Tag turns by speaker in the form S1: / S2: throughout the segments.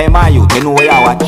S1: Hey my youth, you know where you watch?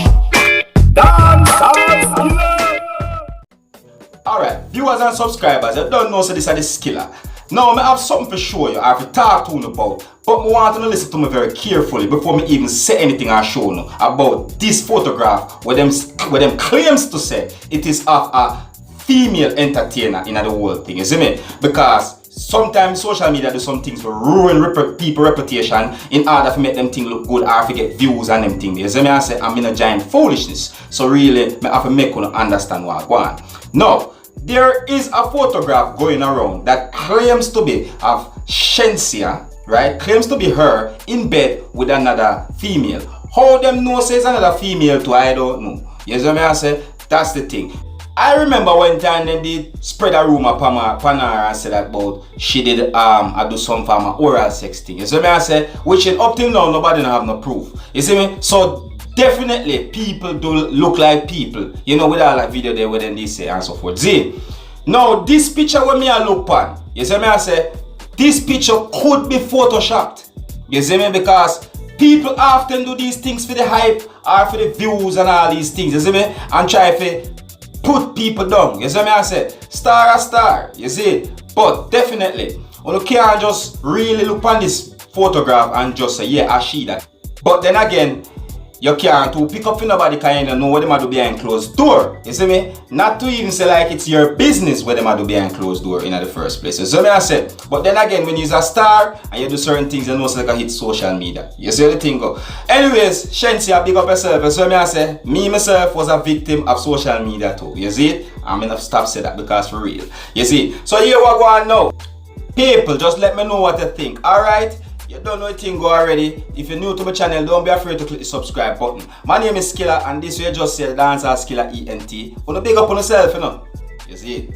S2: Alright, viewers and subscribers, you don't know so this is the Skilla. Now, I have something to show you, I have to talk to you about, but I want you to listen to me very carefully before me even say anything I show you about this photograph where them claims to say it is of a female entertainer in the whole thing, you see me? Because sometimes social media do some things to ruin people's reputation in order to make them things look good or to get views and them things. You see me? I say I'm in a giant foolishness. So really, I have to make you understand what I want. Now, there is a photograph going around that claims to be of Shenseea, right? Claims to be her in bed with another female. How them know says another female to I don't know. You see me? I say that's the thing. I remember one time they did spread a rumor upon her and said about she did do some form of oral sex thing. You see me? I say, which up till now nobody have no proof. You see me? So definitely people do look like people. You know, with all that video there where they say and so forth. See? Now this picture where me I look on, you see me? I say, this picture could be photoshopped. You see me? Because people often do these things for the hype or for the views and all these things. You see me? And try to put people down, you see me? I say, star a star, you see? But definitely, you can't just really look on this photograph and just say, yeah, I see that. But then again, you can't to pick up for nobody kind of know what they do behind closed door, you see me? Not to even say like it's your business what they do behind closed door in the first place, you see me? I say, but then again, when you're a star and you do certain things, you know it's like a hit social media. You see the thing go? Anyways, Shenseea, big up yourself. You see me? I say, me myself was a victim of social media too. You see it? I'm gonna stop saying that because for real. You see? So here we go on now. People, just let me know what you think. Alright? You don't know anything go already. If you're new to my channel, don't be afraid to click the subscribe button. My name is Skilla and this way just say Dancehall Skilla ENT. Wanna big up on yourself, you know? You see it?